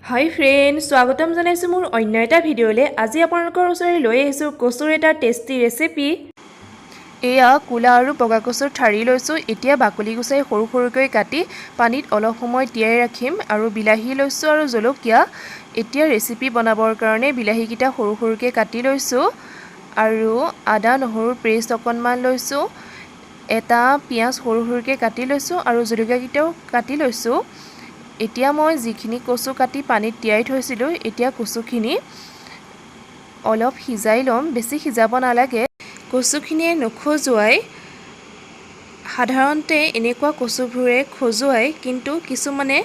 হাই friends, স্বাগতম জনাইছোঁ মোৰ অন্য এটা ভিডিঅ'লৈ। আজি আপোনালোকৰ ওচৰলৈ লৈ আহিছোঁ কচুৰ এটা টেষ্টি ৰেচিপি। এয়া ক'লা আৰু বগা কচুৰ ঠাৰি লৈছোঁ। এতিয়া বাকলি গুচাই সৰু সৰুকৈ কাটি পানীত অলপ সময় তিয়াই ৰাখিম। আৰু বিলাহী লৈছোঁ আৰু জলকীয়া। এতিয়া ৰেচিপি বনাবৰ কাৰণে বিলাহীকেইটা সৰু সৰুকৈ কাটি লৈছোঁ আৰু আদা নহৰুৰ পেষ্ট অকণমান লৈছোঁ। এটা পিঁয়াজ সৰু সৰুকৈ কাটি লৈছোঁ আৰু জলকীয়াকেইটাও কাটি লৈছোঁ। এতিয়া মই যিখিনি কচু কাটি পানীত তিয়াই থৈছিলোঁ, এতিয়া কচুখিনি অলপ সিজাই ল'ম। বেছি সিজাব নালাগে। কচুখিনিয়ে নখজুৱাই। সাধাৰণতে এনেকুৱা কচুবোৰে খজুৱাই, কিন্তু কিছুমানে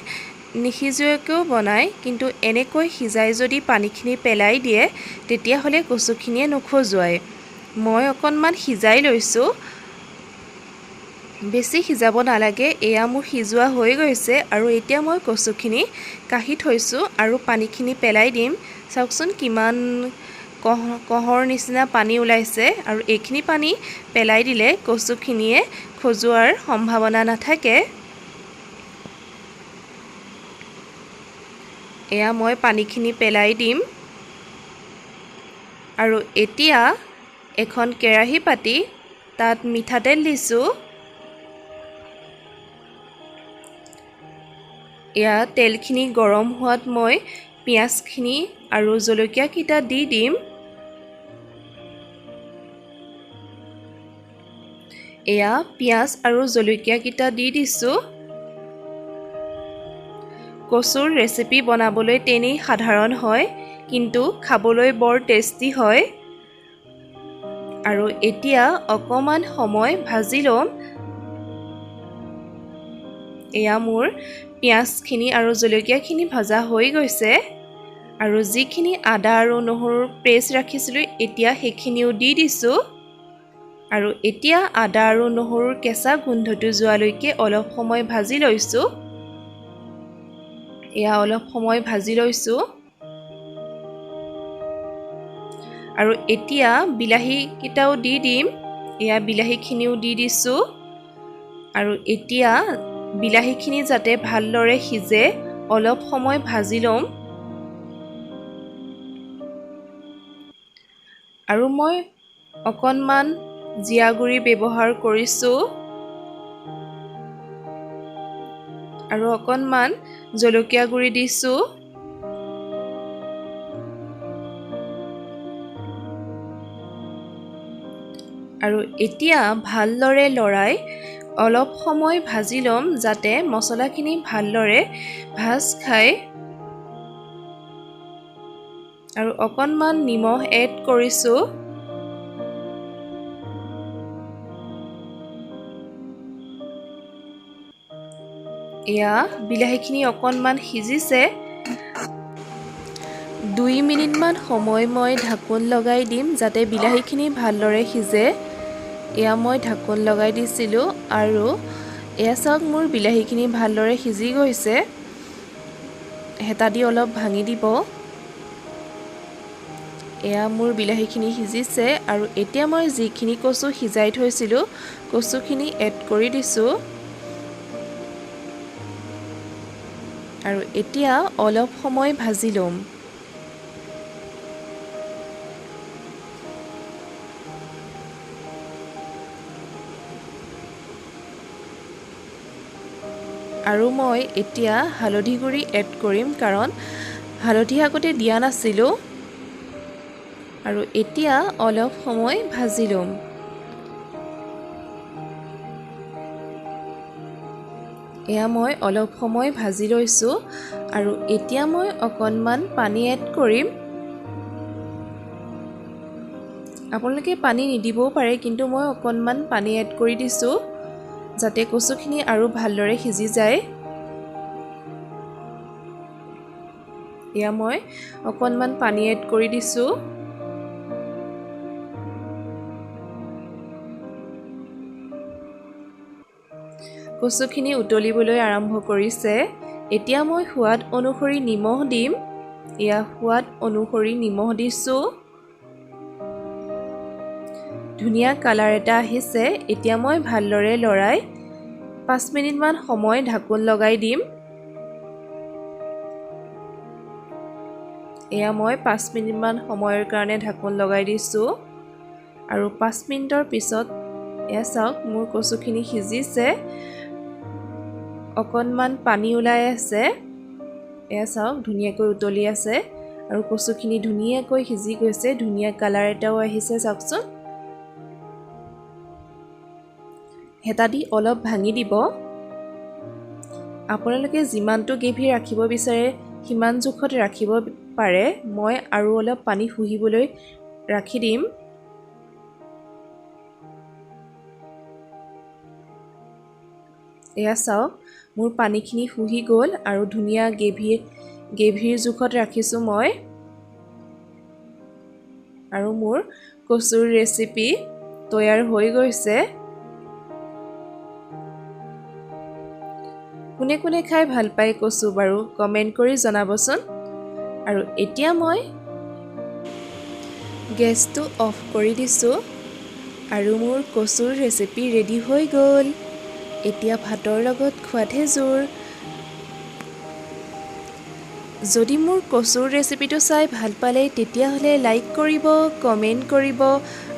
নিসিজোৱাকৈও বনায়। কিন্তু এনেকৈ সিজাই যদি পানীখিনি পেলাই দিয়ে, তেতিয়াহ'লে কচুখিনিয়ে নখজুৱায়। মই অকণমান সিজাই লৈছোঁ। বেছি সিজাব নালাগে। এয়া মোৰ সিজোৱা হৈ গৈছে আৰু এতিয়া মই কচুখিনি কাঢ়ি থৈছোঁ আৰু পানীখিনি পেলাই দিম। চাওকচোন কিমান কহৰ নিচিনা পানী ওলাইছে। আৰু এইখিনি পানী পেলাই দিলে কচুখিনিয়ে খজুৱাৰ সম্ভাৱনা নাথাকে। এয়া মই পানীখিনি পেলাই দিম আৰু এতিয়া এখন কেৰাহী পাতি তাত মিঠাতেল দিছোঁ। এয়া তেলখিনি গৰম হোৱাত মই পিঁয়াজখিনি আৰু জলকীয়াকেইটা দি দিম। এয়া পিঁয়াজ আৰু জলকীয়াকেইটা দি দিছোঁ। কচুৰ ৰেচিপি বনাবলৈ তেনেই সাধাৰণ হয়, কিন্তু খাবলৈ বৰ টেষ্টি হয়। আৰু এতিয়া অকণমান সময় ভাজি ল'ম। এয়া মোৰ পিঁয়াজখিনি আৰু জলকীয়াখিনি ভজা হৈ গৈছে। আৰু যিখিনি আদা আৰু নহৰুৰ পেষ্ট ৰাখিছিলোঁ, এতিয়া সেইখিনিও দি দিছোঁ। আৰু এতিয়া আদা আৰু নহৰুৰ কেঁচা গোন্ধটো যোৱালৈকে অলপ সময় ভাজি লৈছোঁ। এয়া অলপ সময় ভাজি লৈছোঁ। আৰু এতিয়া বিলাহীকেইটাও দি দিম। এয়া বিলাহীখিনিও দি দিছোঁ। আৰু এতিয়া বিলাহীখিনি যাতে ভালদৰে সিজে, অলপ সময় ভাজি ল'ম। আৰু মই অকণমান জিৰা গুড়ি ব্যৱহাৰ কৰিছোঁ আৰু অকণমান জলকীয়া গুড়ি দিছোঁ। আৰু এতিয়া ভালদৰে লৰাই অলপ সময় ভাজি ল'ম, যাতে মছলাখিনি ভালদৰে ভাজ খায়। আৰু অকণমান নিমখ এড কৰিছোঁ। এয়া বিলাহীখিনি অকণমান সিজিছে। 2 মিনিটমান সময় মই ঢাকোন লগাই দিম, যাতে বিলাহীখিনি ভালদৰে সিজে। এয়া মই ঢাকোন লগাই দিছিলোঁ আৰু এয়া চাওক মোৰ বিলাহীখিনি ভালদৰে সিজি গৈছে। হেতা দি অলপ ভাঙি দিব। এয়া মোৰ বিলাহীখিনি সিজিছে আৰু এতিয়া মই যিখিনি কচু সিজাই থৈছিলোঁ, কচুখিনি এড কৰি দিছোঁ। আৰু এতিয়া অলপ সময় ভাজি ল'ম। আৰু মই এতিয়া হালধি গুড়ি এড কৰিম, কাৰণ হালধি আগতে দিয়া নাছিলোঁ। আৰু এতিয়া অলপ সময় ভাজি ল'ম। এয়া মই অলপ সময় ভাজি লৈছোঁ আৰু এতিয়া মই অকণমান পানী এড কৰিম। আপোনালোকে পানী নিদিবও পাৰে, কিন্তু মই অকণমান পানী এড কৰি দিছোঁ, যাতে কচুখিনি আৰু ভালদৰে সিজি যায়। এয়া মই অকণমান পানী এড কৰি দিছোঁ। কচুখিনি উতলিবলৈ আৰম্ভ কৰিছে। এতিয়া মই সোৱাদ অনুসৰি নিমখ দিম। এয়া সোৱাদ অনুসৰি নিমখ দিছোঁ। ধুনীয়া কালাৰ এটা আহিছে। এতিয়া মই ভালদৰে লৰাই 5 মিনিটমান সময় ঢাকোন লগাই দিম। এয়া মই 5 মিনিটমান সময়ৰ কাৰণে ঢাকোন লগাই দিছোঁ আৰু 5 মিনিটৰ পিছত এয়া চাওক মোৰ কচুখিনি সিজিছে অকণমান পানী ওলাই আছে এয়া চাওক ধুনীয়াকৈ উতলি আছে আৰু কচুখিনি ধুনীয়াকৈ সিজি গৈছে ধুনীয়া কালাৰ এটাও আহিছে চাওকচোন হেতা দি অলপ ভাঙি দিব আপোনালোকে যিমানটো গ্ৰেভি ৰাখিব বিচাৰে সিমান জোখত ৰাখিব পাৰে মই আৰু অলপ পানী শুহিবলৈ ৰাখি দিম এয়া চাওক মোৰ পানীখিনি শুহি গ'ল আৰু ধুনীয়া গ্ৰেভিৰ জোখত ৰাখিছোঁ মই আৰু মোৰ কচুৰ ৰেচিপি তৈয়াৰ হৈ গৈছে কোনে কোনে খাই ভাল পায় কচু বাৰু কমেণ্ট কৰি জনাবচোন আৰু এতিয়া মই গেছটো অফ কৰি দিছোঁ আৰু মোৰ কচুৰ ৰেচিপি ৰেডি হৈ গ'ল এতিয়া ভাতৰ লগত খোৱাতহে জোৰ যদি মোৰ কচুৰ ৰেচিপিটো চাই ভাল পালে তেতিয়াহ'লে লাইক কৰিব কমেণ্ট কৰিব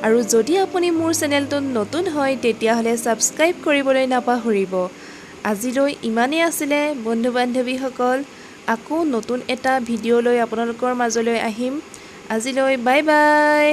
আৰু যদি আপুনি মোৰ চেনেলটোত নতুন হয় তেতিয়াহ'লে ছাবস্ক্ৰাইব কৰিবলৈ নাপাহৰিব আজিলৈ ইমানেই আছিলে বন্ধু বান্ধৱীসকল আকৌ নতুন এটা ভিডিঅ' লৈ আপোনালোকৰ মাজলৈ আহিম আজিলৈ বাই বাই